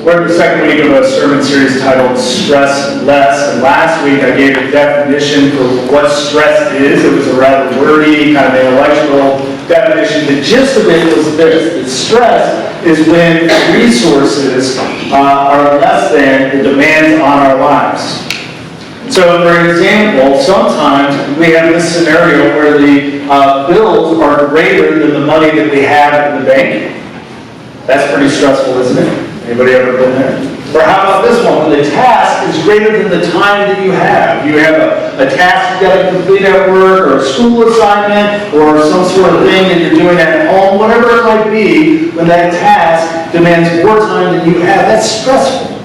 We're in the second week of a sermon series titled Stress Less, and last week I gave a definition for what stress is. It was a rather wordy, kind of intellectual definition. The gist of it was this: that stress is when resources are less than the demands on our lives. So, for example, sometimes we have this scenario where the bills are greater than the money that we have in the bank. That's pretty stressful, isn't it? Anybody ever been there? Or how about this one? When the task is greater than the time that you have. You have a task you've got to complete at work, or a school assignment, or some sort of thing that you're doing at home, whatever it might be. When that task demands more time than you have, that's stressful.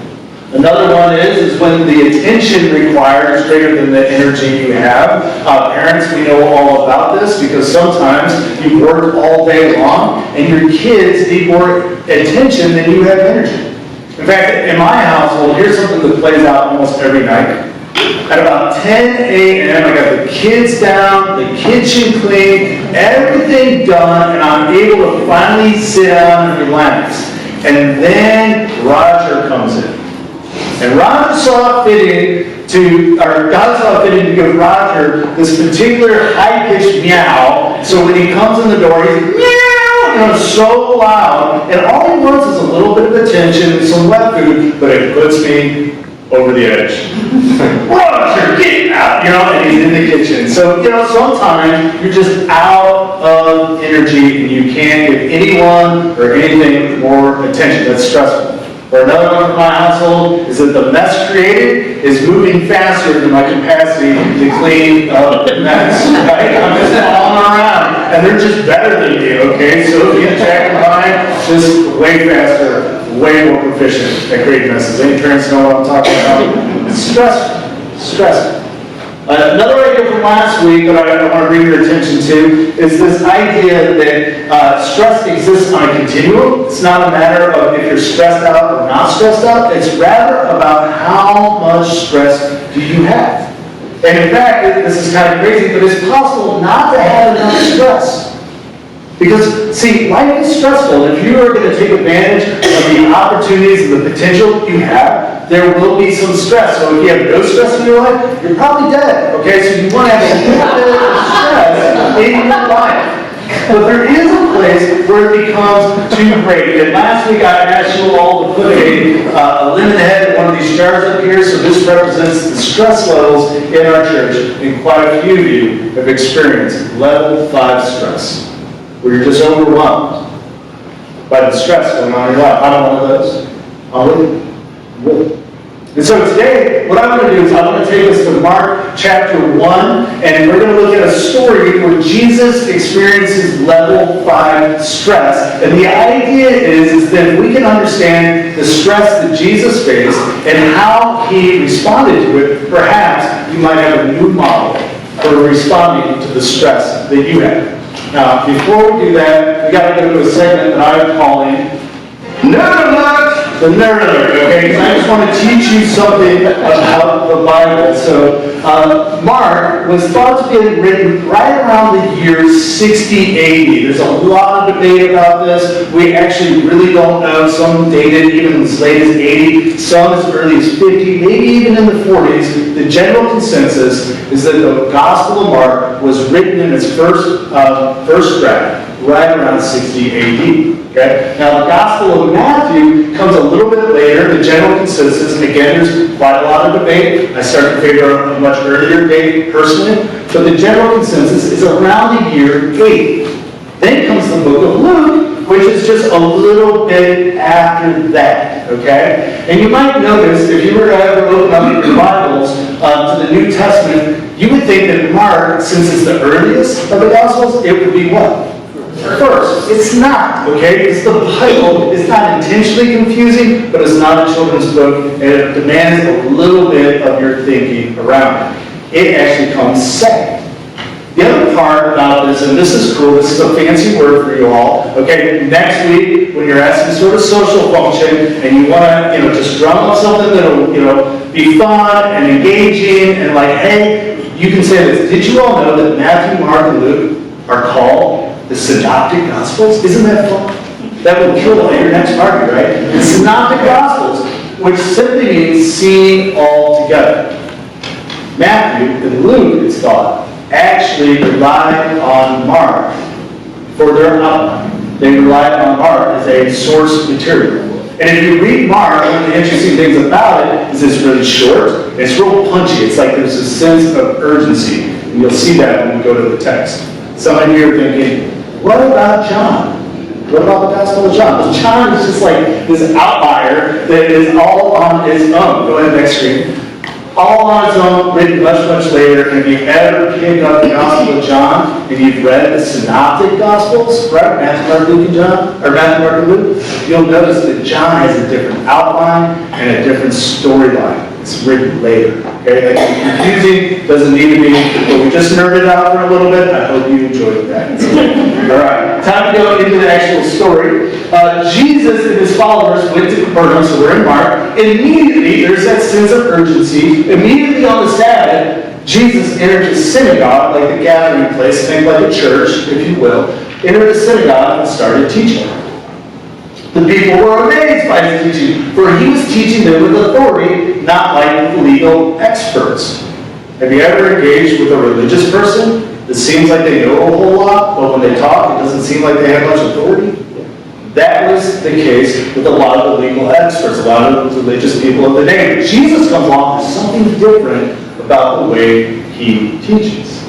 Another one is when the attention required is greater than the energy you have. Parents, we know all about this because sometimes you've worked all day long and your kids need more attention than you have energy. In fact, in my household, here's something that plays out almost every night. At about 10 a.m., I got the kids down, the kitchen clean, everything done, and I'm able to finally sit down and relax. And then Roger comes in. And Roger saw it fitting God saw it fitting to give Roger this particular high-pitched meow. So when he comes in the door, he's meow, so loud. And all he wants is a little bit of attention and some wet food, but it puts me over the edge. Roger, get out, and he's in the kitchen. So, sometimes you're just out of energy and you can't give anyone or anything more attention. That's stressful. Or another one from my household is that the mess created is moving faster than my capacity to clean up the mess. Right? I'm just falling around, and they're just better than me. Okay, so if you check mine, just way faster, way more proficient at creating messes. Any parents know what I'm talking about? It's stressful. Stressful. Another idea from last week that I want to bring your attention to is this idea that stress exists on a continuum. It's not a matter of if you're stressed out or not stressed out. It's rather about how much stress do you have. And in fact, this is kind of crazy, but it's possible not to have enough stress. Because, see, life is stressful. If you are going to take advantage of the opportunities and the potential you have, there will be some stress. So if you have no stress in your life, you're probably dead. Okay, so you want to have a little bit of stress in your life. But there is a place where it becomes too great. And last week I asked you all to put a lemon head in one of these jars up here. So this represents the stress levels in our church. And quite a few of you have experienced level 5 stress, where you're just overwhelmed by the stress going on in your life. I'm one of those. I'm with you. And so today, what I'm going to do is I'm going to take us to Mark chapter 1, and we're going to look at a story where Jesus experiences level 5 stress. And the idea is that we can understand the stress that Jesus faced and how he responded to it. Perhaps you might have a new model for responding to the stress that you have. Now, before we do that, we got to go to a segment that I'm calling Nerd Alert! The Nerd Alert, okay? Because I just want to teach you something about the Bible. So, Mark was thought to be written right around the year 60 AD. There's a lot of debate about this. We actually really don't know. Some dated even as late as 80, some as early as 50, maybe even in the 40s. The general consensus is that the Gospel of Mark was written in its first draft right around 60 AD. Okay? Now, the Gospel of Matthew comes a little bit later. The general consensus, and again, there's quite a lot of debate. I start to favor a much earlier date personally, but the general consensus is around the year 80. Then comes the book of Luke, which is just a little bit after that. Okay? And you might notice, if you were to ever open up your Bibles to the New Testament, you would think that Mark, since it's the earliest of the Gospels, it would be what? First. It's not, okay? It's the Bible. It's not intentionally confusing, but it's not a children's book, and it demands a little bit of your thinking around it. It actually comes second. The other part about this, and this is cool, this is a fancy word for you all, okay? Next week, when you're at some sort of social function, and you want to, just drum up something that'll, be fun and engaging, and like, hey, you can say this. Did you all know that Matthew, Mark, and Luke are called the Synoptic Gospels? Isn't that fun? that will kill all your next party, right? The Synoptic Gospels, which simply means seeing all together. Matthew and Luke, it's thought, actually relied on Mark for their outline. They relied on Mark as a source material. And if you read Mark, one of the interesting things about it is it's really short. It's real punchy. It's like there's a sense of urgency. And you'll see that when we go to the text. Some of you are thinking, what about John? What about the Gospel of John? Because John is just like this outlier that is all on its own. Go ahead, next screen. All on its own, written much, much later. And if you've ever picked up the Gospel of John and you've read the Synoptic Gospels, right? Matthew, Mark, Luke, and John, or Matthew, Mark, and Luke, you'll notice that John has a different outline and a different storyline. It's written later. Okay? That's confusing, doesn't need to be, but we just nerded out for a little bit. I hope you enjoyed that. All right, time to go into the actual story. Jesus and his followers went to Capernaum, so we're in Mark. Immediately, there's that sense of urgency. Immediately on the Sabbath, Jesus entered the synagogue, like the gathering place, think like a church, if you will, entered the synagogue and started teaching. The people were amazed by his teaching, for he was teaching them with authority, not like legal experts. Have you ever engaged with a religious person that seems like they know a whole lot, but when they talk, it doesn't seem like they have much authority? That was the case with a lot of the legal experts, a lot of the religious people of the day. But Jesus comes along with something different about the way he teaches.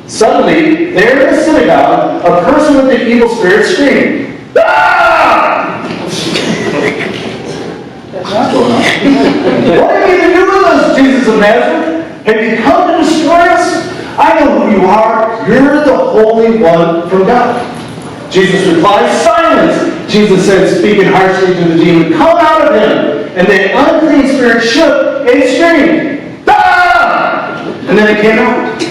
Suddenly, there in the synagogue, a person with an evil spirit screamed, "Ah!" What's going on? What have you to do with us, Jesus of Nazareth? Have you come to destroy us? I know who you are. You're the Holy One from God. Jesus replied, "Silence!" Jesus said, speaking harshly to the demon, "Come out of him!" And the unclean spirit shook and screamed, "Ah!" And then it came out.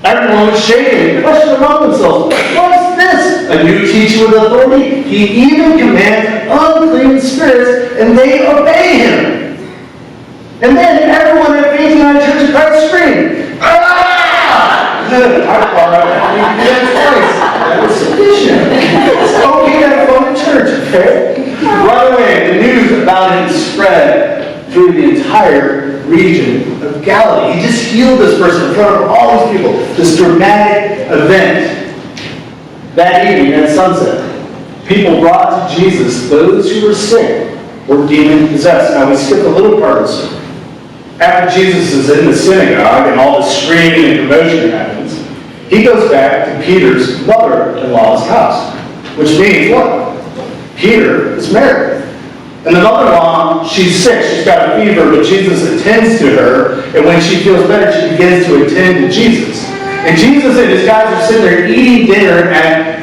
Everyone was shaking and questioned among themselves, "What's this? A new teacher with authority? He even commands unclean spirits, and they obey him." And then everyone at Faith United Church of Christ screamed, "Ah!" That was sufficient. It's okay to have fun in church, okay? Right away, the news about him spread through the entire region of Galilee. He just healed this person in front of all these people. This dramatic event. That evening at sunset, people brought to Jesus those who were sick or demon-possessed. Now we skip a little part of the story. After Jesus is in the synagogue and all the screaming and commotion happens, he goes back to Peter's mother-in-law's house. Which means what? Peter is married. And the mother-in-law, she's sick, she's got a fever, but Jesus attends to her, and when she feels better, she begins to attend to Jesus. And Jesus and his guys are sitting there eating dinner at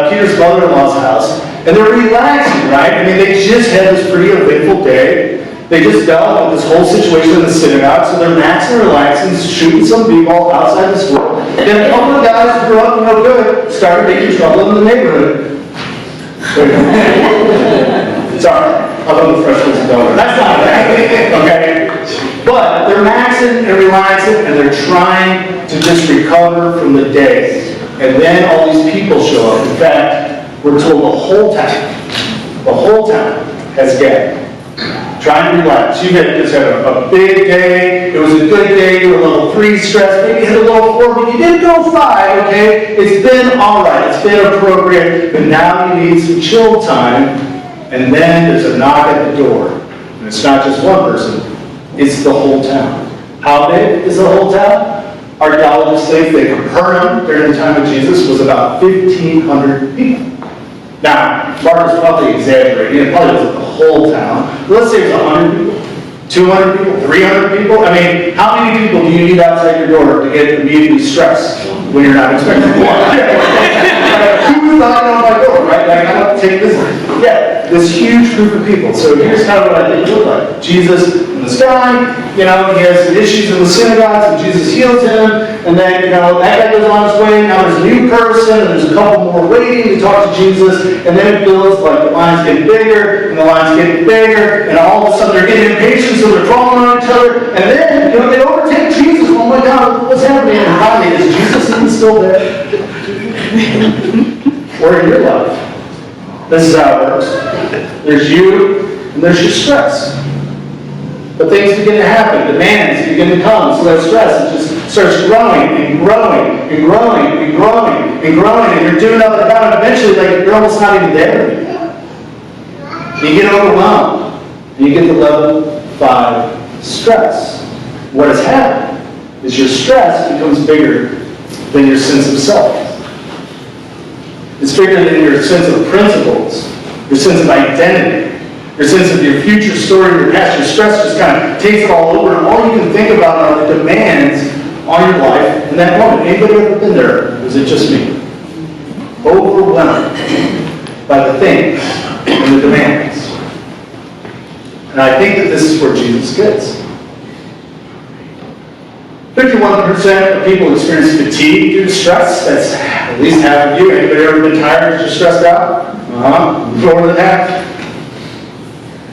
Peter's mother-in-law's house, and they're relaxing, right? I mean, they just had this pretty eventful day. They just dealt with this whole situation in the synagogue, so they're maxing and relaxing, shooting some b-ball outside the store. Then a couple of guys who grew up no good started making trouble in the neighborhood. Sorry, I love the freshness of donut. That's not bad, okay? But they're maxing and relaxing, and they're trying to just recover from the day. And then all these people show up. In fact, we're told the whole town has gathered. Trying to relax. You just had a big day. It was a good day. You were a little 3 stressed. Maybe you had a little 4, but you didn't go 5, okay? It's been all right. It's been appropriate. But now you need some chill time. And then there's a knock at the door. And it's not just one person. It's the whole town. How big is the whole town? Archaeologists think that Capernaum, during the time of Jesus, was about 1,500 people. Now, Mark is probably exaggerating. It probably wasn't the whole town. But let's say it's 100 people, 200 people, 300 people. I mean, how many people do you need outside your door to get immediately stressed when you're not expecting one? Who's knocking on my door, right? Like, I don't take this. Yeah, this huge group of people. So here's kind of what I think it looked like. Jesus in the sky, he has some issues in the synagogues, and Jesus heals him. And then, that guy goes on his way. Now there's a new person, and there's a couple more waiting to talk to Jesus. And then it builds like the lines get bigger, and the lines get bigger, and all of a sudden they're getting impatient, so they're crawling on each other. And then, they overtake Jesus. Oh my God, what's happening? And finally, is Jesus even still there? or in your life. This is how it works. There's you, and there's your stress. But things begin to happen, demands begin to come, so that stress it just starts growing and growing and growing and growing and growing, and you're doing up and down, and eventually like, you're almost not even there anymore. You get overwhelmed, and you get to level 5 stress. What has happened is your stress becomes bigger than your sense of self. It's bigger than your sense of principles, your sense of identity, your sense of your future story, your past. Your stress just kind of takes it all over, and all you can think about are the demands on your life in that moment. Anybody ever been there? Or is it just me? Overwhelmed by the things and the demands. And I think that this is where Jesus gets. 51% of people experience fatigue due to stress. That's at least half of you. Anybody ever been tired or just stressed out? More than half.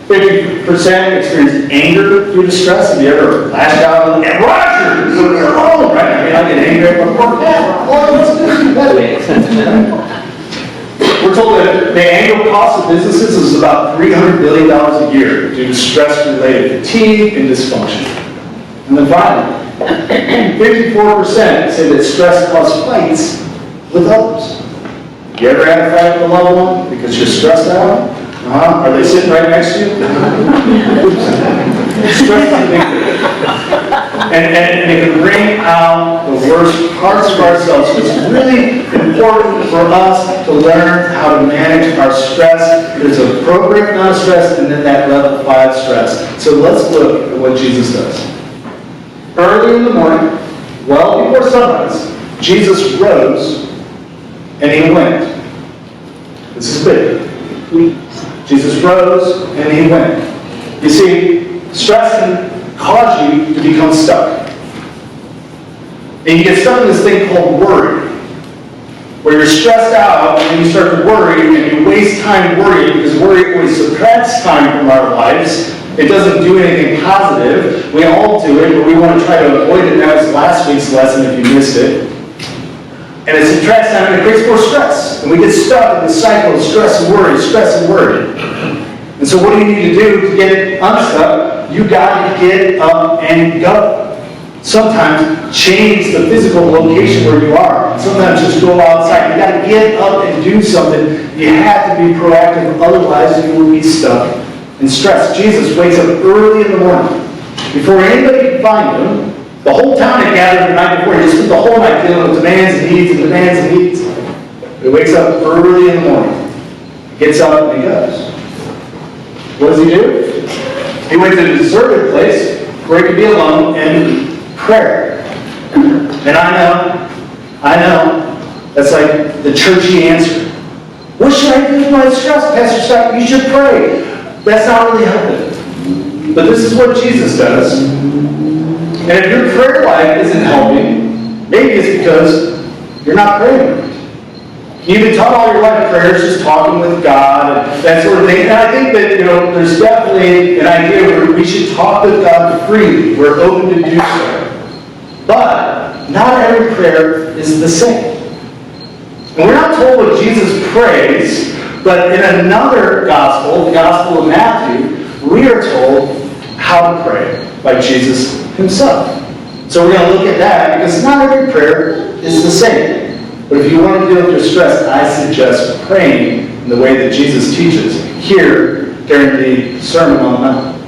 50% experience anger due to stress. Have you ever lashed out at Roger? Leave me alone, right? I mean, I get angry at my poor cat. We're told that the annual cost of businesses is about $300 billion a year due to stress-related fatigue and dysfunction. And then finally, 54% say that stress causes fights with others. You ever had a fight with a loved one because you're stressed out? Are they sitting right next to you? Stress is a big thing. And it can bring out the worst parts of ourselves. So it's really important for us to learn how to manage our stress. There's an appropriate amount of stress and then that level 5 stress. So let's look at what Jesus does. Early in the morning, well before sunrise, Jesus rose and he went. This is big. Jesus rose and he went. You see, stress can cause you to become stuck. And you get stuck in this thing called worry, where you're stressed out and you start to worry and you waste time worrying because worry always subtracts time from our lives. It doesn't do anything positive. We all do it, but we want to try to avoid it. That was last week's lesson if you missed it. And it subtracts time and it creates more stress. And we get stuck in the cycle of stress and worry, stress and worry. And so what do you need to do to get unstuck? You got to get up and go. Sometimes change the physical location where you are. Sometimes just go outside. You got to get up and do something. You have to be proactive, otherwise you will be stuck in stress. Jesus wakes up early in the morning. Before anybody can find him, the whole town had gathered the night before. He spent the whole night dealing with demands and needs and demands and needs. He wakes up early in the morning. Gets up and he goes. What does he do? He went to a deserted place where he could be alone and prayer. And I know, that's like the churchy answer. What should I do with my stress, Pastor Scott? You should pray. That's not really helping. But this is what Jesus does. And if your prayer life isn't helping, maybe it's because you're not praying. You've been taught all your life prayers, just talking with God and that sort of thing. And I think that, there's definitely an idea where we should talk with God freely. We're open to do so. But not every prayer is the same. And we're not told what Jesus prays, but in another gospel, the Gospel of Matthew, we are told how to pray by Jesus himself. So we're going to look at that because not every prayer is the same. But if you want to deal with your stress, I suggest praying in the way that Jesus teaches here during the Sermon on the Mount.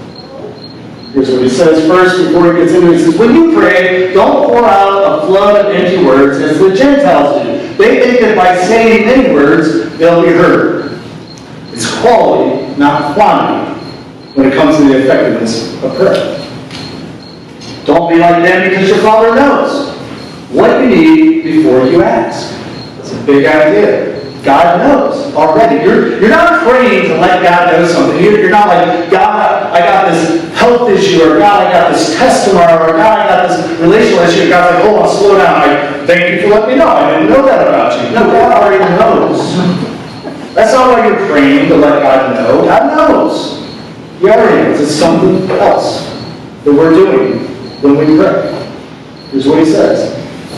Here's what he says first before he gets into it. He says, when you pray, don't pour out a flood of empty words as the Gentiles do. They think that by saying many words, they'll be heard. It's quality, not quantity, when it comes to the effectiveness of prayer. Don't be like them because your Father knows what you need before you ask. That's a big idea. God knows already. You're not praying to let God know something. You're not like, God, I got this health issue, or God, I got this test tomorrow, or God, I got this relational issue. And God's like, hold on, slow down. I thank you for letting me know. I didn't know that about you. No, God already knows. That's not why you're praying to let God know. God knows. He already knows. It's something else that we're doing when we pray. Here's what he says.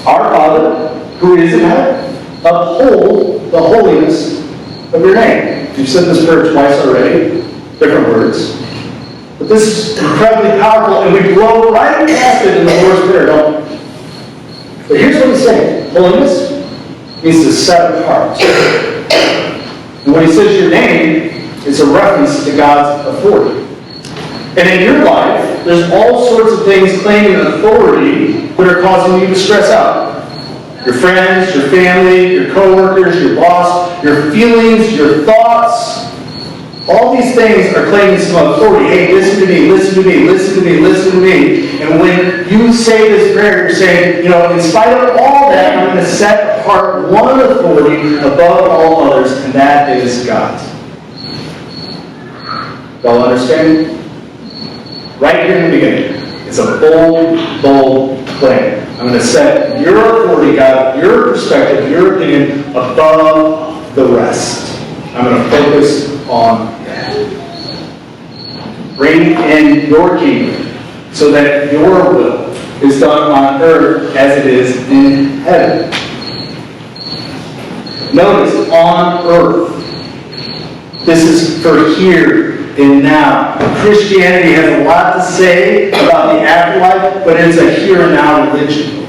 Our Father, who is in heaven, uphold the holiness of your name. You've said this prayer twice already, different words. But this is incredibly powerful, and we blow right past it in the Lord's Prayer, don't we? But here's what he's saying. Holiness means to set apart. And when he says your name, it's a reference to God's authority. And in your life, there's all sorts of things claiming authority that are causing you to stress out. Your friends, your family, your coworkers, your boss, your feelings, your thoughts. All these things are claiming some authority. Hey, listen to me, listen to me, listen to me, listen to me. And when you say this prayer, you're saying, in spite of all that, I'm going to set apart one authority above all others, and that is God. Y'all understand? Right here in the beginning. It's a bold, bold claim. I'm going to set your authority, God, your perspective, your opinion above the rest. I'm going to focus on that. Bring in your kingdom so that your will is done on earth as it is in heaven. Notice, on earth. This is for here and now. Christianity has a lot to say about the afterlife, but it's a here and now religion.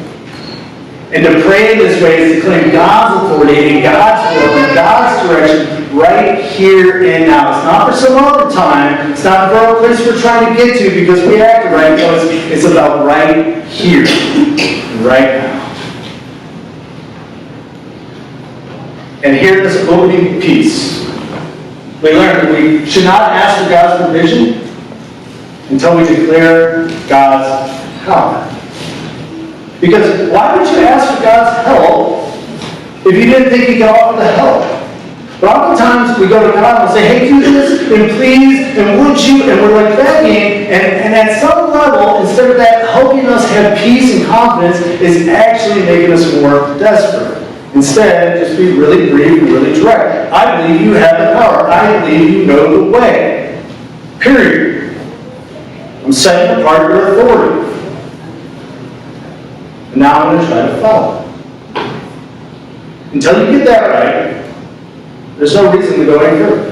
And to pray in this way is to claim God's authority and God's will and God's direction right here and now. It's not for some other time. It's not for a place we're trying to get to because we have to right now. It's about right here, right now. And here in this opening piece, we learn that we should not ask for God's provision until we declare God's power. Because why would you ask for God's help if you didn't think He could offer the help? But oftentimes we go to God and say, hey, do this, and please, and would you, and we're like begging, and at some level, instead of that helping us have peace and confidence, is actually making us more desperate. Instead, just be really brief and really direct. I believe you have the power. I believe you know the way. Period. I'm setting apart your authority. And now I'm going to try to follow. Until you get that right, there's no reason to go any further.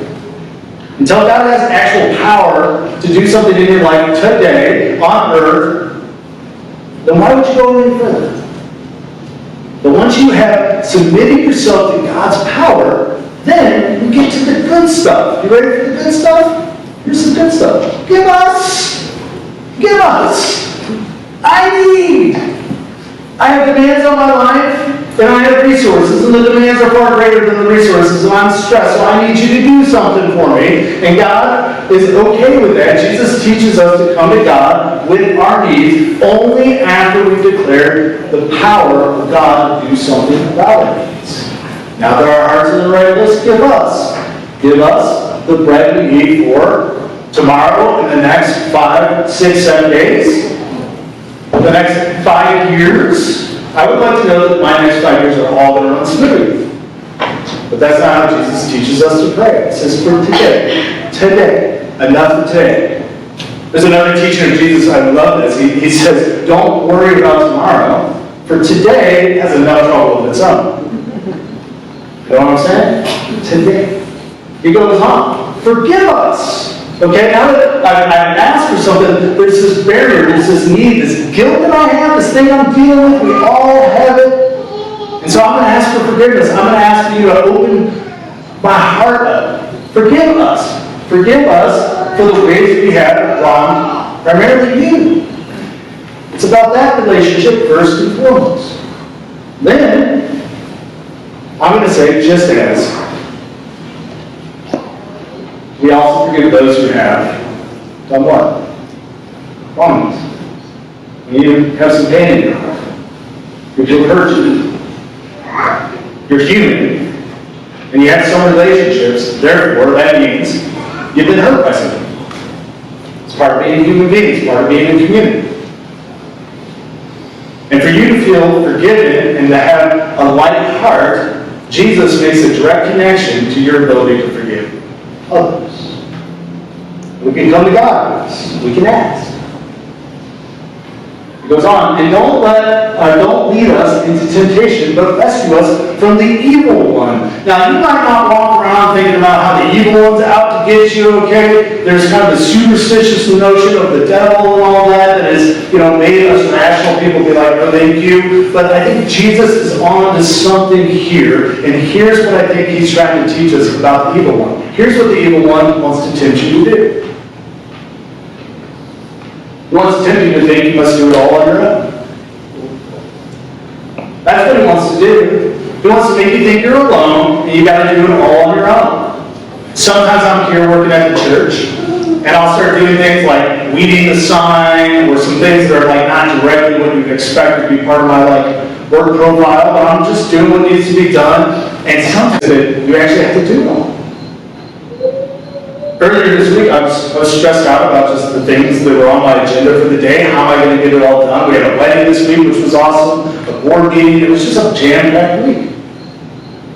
Until God has actual power to do something in your life today, on earth, then why would you go any further? But once you have submitted yourself to God's power, then you get to the good stuff. You ready for the good stuff? Here's some good stuff. Give us. Give us. I have demands on my life, and I have resources, and the demands are far greater than the resources, and I'm stressed, so I need you to do something for me. And God is okay with that. Jesus teaches us to come to God with our needs only after we've declared the power of God to do something about our needs. Now that our hearts are in the right place, give us. Give us the bread we need for tomorrow and the next 5, 6, 7 days. The next 5 years, I would like to know that my next 5 years are all going to run smooth. But that's not how Jesus teaches us to pray. It says for today. Today. Enough for today. There's another teaching of Jesus, I love this. He says, don't worry about tomorrow, for today has enough trouble of its own. You know what I'm saying? Today. He goes on. Forgive us. Okay, now that I've asked for something, there's this barrier, there's this need, this guilt that I have, this thing I'm dealing with, we all have it. And so I'm going to ask for forgiveness. I'm going to ask for you to open my heart up. Forgive us. Forgive us for the ways we have wronged primarily you. It's about that relationship first and foremost. Then, I'm going to say, just as we also forgive those who have done what? Wronged us. When you have some pain in your heart, you feel hurt. You're human, and you have some relationships, therefore that means you've been hurt by something. It's part of being a human being, it's part of being in community. And for you to feel forgiven and to have a light heart, Jesus makes a direct connection to your ability to forgive others. We can come to God with this. We can ask. He goes on, and don't lead us into temptation, but rescue us from the evil one. Now, you might not walk around thinking about how the evil one's out to get you, okay? There's kind of a superstitious notion of the devil and all that has, made us rational people be like, no, thank you. But I think Jesus is on to something here, and here's what I think he's trying to teach us about the evil one. Here's what the evil one wants to tempt you to do. He wants to tempt you to think you must do it all on your own. That's what he wants to do. He wants to make you think you're alone and you got to do it all on your own. Sometimes I'm here working at the church and I'll start doing things like weeding the sign or some things that are not directly what you'd expect to be part of my work profile, but I'm just doing what needs to be done, and sometimes you actually have to do it all. Earlier this week, I was stressed out about just the things that were on my agenda for the day. How am I going to get it all done? We had a wedding this week, which was awesome. A board meeting. It was just a jam-packed week.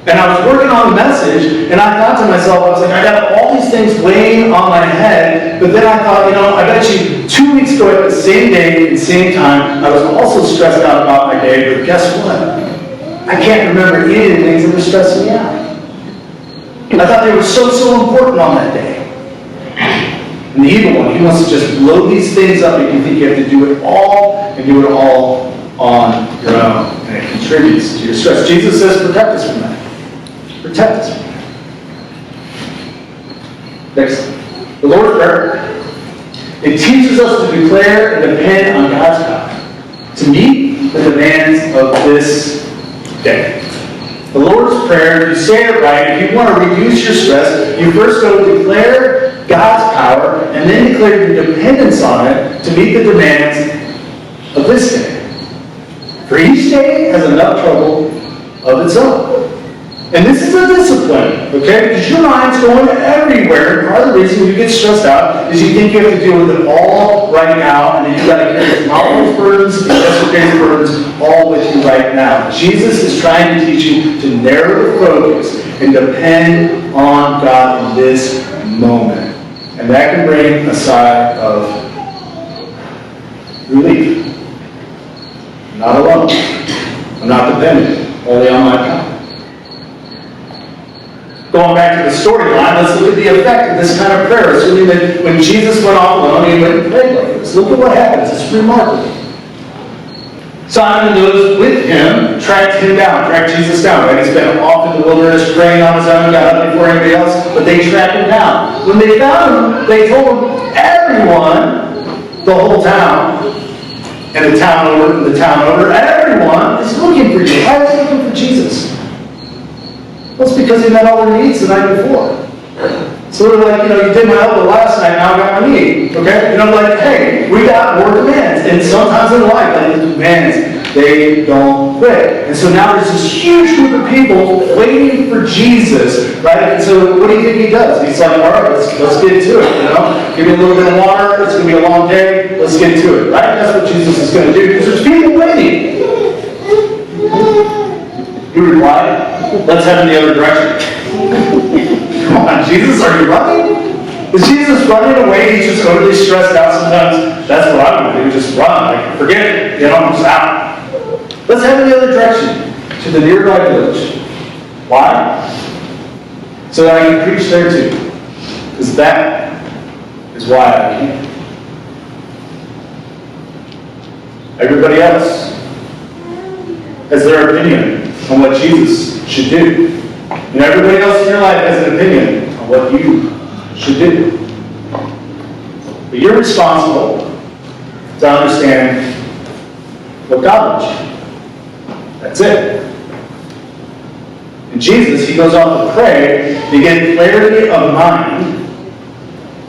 And I was working on the message, and I thought to myself, I was like, I got all these things weighing on my head, but then I thought, I bet you 2 weeks ago at the same day, at the same time, I was also stressed out about my day, but guess what? I can't remember any of the things that were stressing me out. I thought they were so important on that day. And the evil one, he wants to just blow these things up and you think you have to do it all and do it all on your own. And it contributes to your stress. Jesus says, protect us from that. Protect us from that. Next, the Lord's Prayer. It teaches us to declare and depend on God's power to meet the demands of this day. The Lord's Prayer, if you say it right, if you want to reduce your stress, you first go to declare God's power and then declare your dependence on it to meet the demands of this day. For each day has enough trouble of its own. And this is a discipline, okay? Because your mind's going everywhere. And part of the reason you get stressed out is you think you have to deal with it all right now, and then you've got to carry tomorrow's burdens and yesterday's burdens all with you right now. Jesus is trying to teach you to narrow the focus and depend on God in this moment. And that can bring a sigh of relief. I'm not alone. I'm not dependent only on my power. Going back to the storyline, let's look at the effect of this kind of prayer. Assuming that when Jesus went off alone, he went and prayed like this. Look at what happens. It's remarkable. Simon and those with him tracked Jesus down. Right? He's been off in the wilderness praying on his own, got up before anybody else, but they tracked him down. When they found him, they told everyone, the whole town, and the town over, everyone is looking for you. Why is he looking for Jesus? Well, it's because he met all their needs the night before. So they're like, you did my elbow last night, now I got my knee. Okay? Hey, we got more demands. And sometimes in life, the demands, they don't quit. And so now there's this huge group of people waiting for Jesus, right? And so what do you think he does? He's like, all right, let's get to it, Give me a little bit of water, it's going to be a long day, let's get to it, right? That's what Jesus is going to do, because there's people waiting. You replied, let's head in the other direction. Come on, Jesus, are you running? Is Jesus running away? He's just totally stressed out sometimes. That's what I'm going to do, just run. Forget it. I'm just out. Let's head in the other direction, to the nearby village. Why? So that I can preach there too. Because that is why I came. Everybody else has their opinion on what Jesus should do. And everybody else in your life has an opinion on what you should do. But you're responsible to understand what God wants you. That's it. And Jesus, he goes on to pray to get clarity of mind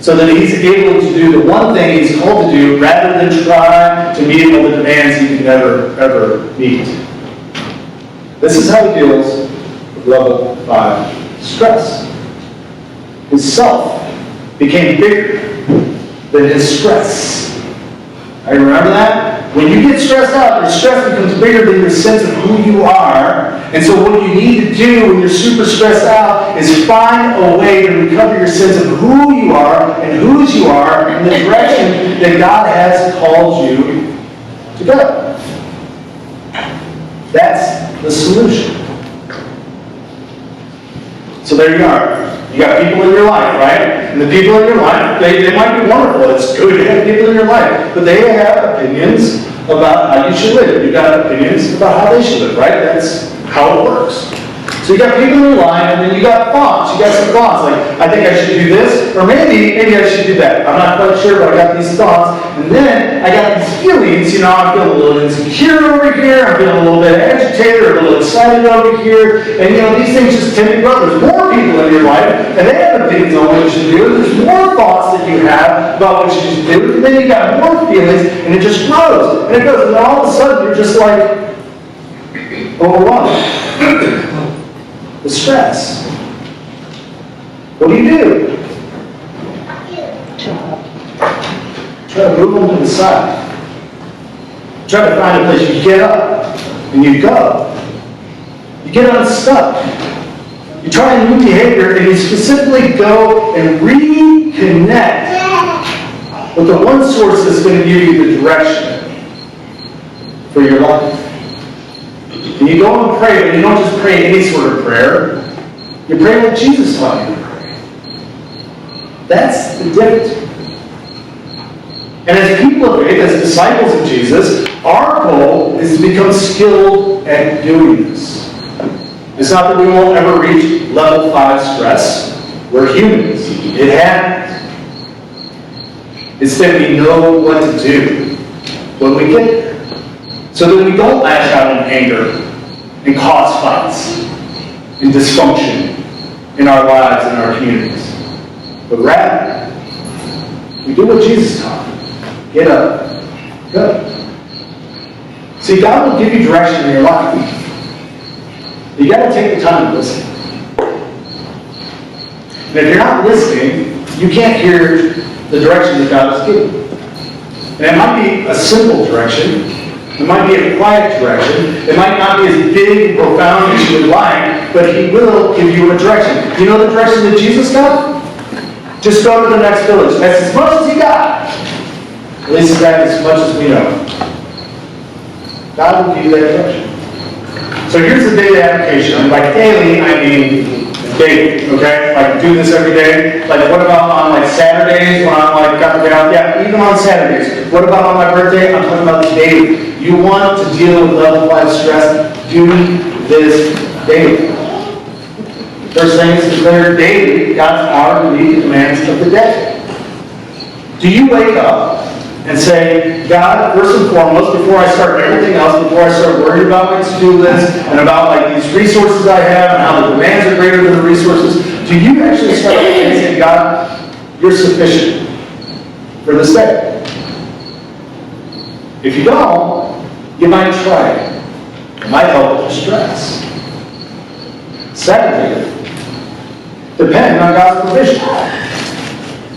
so that he's able to do the one thing he's called to do rather than try to meet all the demands he can never, ever meet. This is how he deals with level 5 stress. His self became bigger than his stress. I remember that? When you get stressed out, your stress becomes bigger than your sense of who you are. And so what you need to do when you're super stressed out is find a way to recover your sense of who you are and whose you are in the direction that God has called you to go. That's the solution. So there you are. You got people in your life, right? And the people in your life, they might be wonderful. It's good to have people in your life. But they have opinions about how you should live. You got opinions about how they should live, right? That's how it works. So you got people in your life, and then you got thoughts. You got some thoughts like, I think I should do this, or maybe I should do that. I'm not quite sure, but I got these thoughts. And then I got these feelings, I'm feeling a little insecure over here, I'm feeling a little bit agitated, or a little excited over here. And these things just tend to grow. There's more people in your life, and they have opinions on what you should do. There's more thoughts that you have about what you should do. And then you got more feelings, and it just grows. And it goes, and all of a sudden you're just like overwhelmed. The stress. What do? Try to move them to the side. Try to find a place. You get up and you go. You get unstuck. You try a new behavior and you specifically go and reconnect with the one source that's going to give you the direction for your life. And you go and pray, but you don't just pray any sort of prayer. You pray like Jesus taught you to pray. That's the difference. And as people of faith, as disciples of Jesus, our goal is to become skilled at doing this. It's not that we won't ever reach level 5 stress. We're humans. It happens. It's that we know what to do when we get there. So that we don't lash out in anger and cause fights and dysfunction in our lives and our communities. But rather, we do what Jesus taught. Get up. Go. See, God will give you direction in your life. You got to take the time to listen. And if you're not listening, you can't hear the direction that God has given. And it might be a simple direction. It might be a quiet direction. It might not be as big and profound as you would like, but He will give you a direction. You know the direction that Jesus got? Just go to the next village. That's as much as He got. At least that's as much as we know. God will give you that direction. So here's the daily application. By daily, I mean daily, okay? Like do this every day. Like what about on Saturdays when I'm got to get out? Yeah, even on Saturdays. What about on my birthday? I'm talking about daily. You want to deal with level 5 stress, do this daily. First thing is declare daily God's power to meet the demands of the day. Do you wake up and say, God, first and foremost, before I start everything else, before I start worrying about my to-do list and about these resources I have and how the demands are greater than the resources, do you actually start and say, God, you're sufficient for this day? If you don't, you might try it. It might help with your stress. Secondly, depend on God's provision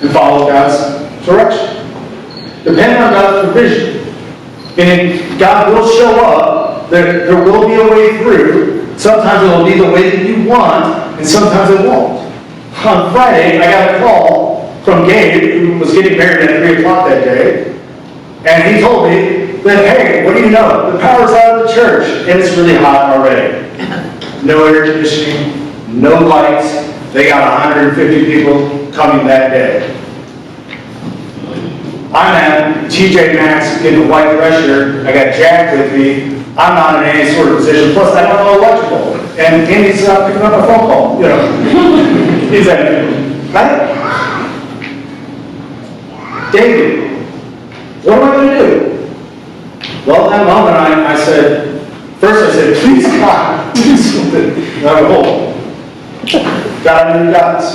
and follow God's direction. Depend on God's provision. Meaning, God will show up. There will be a way through. Sometimes it will be the way that you want, and sometimes it won't. On Friday, I got a call from Gabe, who was getting married at 3 o'clock that day, and he told me that, hey, what do you know? The power's out of the church, and it's really hot already. No air conditioning, no lights. They got 150 people coming that day. I'm at TJ Maxx getting a white pressure. I got Jack with me. I'm not in any sort of position. Plus, I don't know electrical. And Andy's not picking up a phone call. He's at right? David, what am I going to do? Well, at that moment, I said, please God, do something. And I went home. God, I know you got this.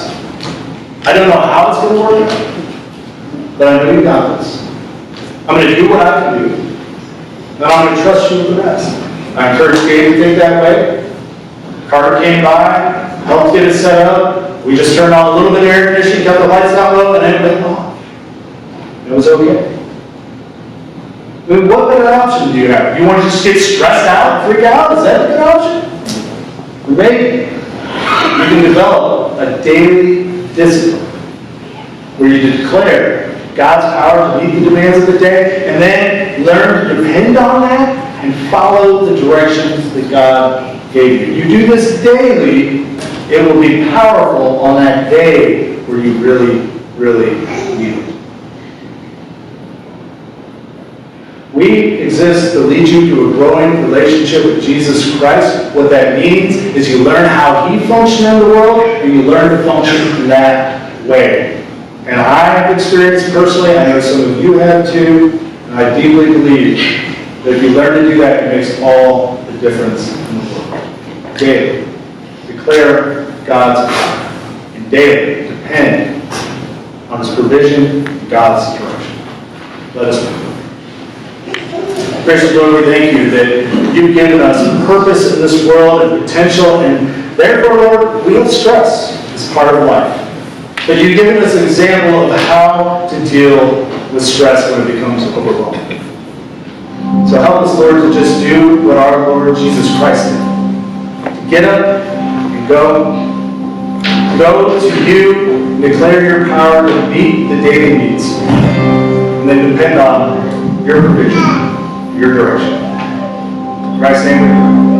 I don't know how it's going to work. But I know you got this. I'm going to do what I can do. And I'm going to trust you with the rest. I encourage Gabe to think that way. Carter came by, helped get it set up. We just turned on a little bit of air conditioning, kept the lights down low, and then it went off. It was okay. I mean, what better option do you have? You want to just get stressed out and freak out? Is that a good option? Maybe. You can develop a daily discipline where you declare God's power to meet the demands of the day, and then learn to depend on that and follow the directions that God gave you. You do this daily, it will be powerful on that day where you really, really need it. We exist to lead you to a growing relationship with Jesus Christ. What that means is you learn how He functioned in the world, and you learn to function in that way. And I have experienced personally, I know some of you have too, and I deeply believe that if you learn to do that, it makes all the difference in the world. Daily, declare God's power, and daily depend on His provision and God's direction. Let us pray. Gracious Lord, we thank you that you've given us purpose in this world and potential, and therefore, Lord, we don't stress as part of life. But you've given us an example of how to deal with stress when it becomes overwhelming. So help us, Lord, to just do what our Lord Jesus Christ did. To get up and go. Go to you and declare your power to meet the daily needs. And then depend on your provision, your direction. In Christ's name we pray.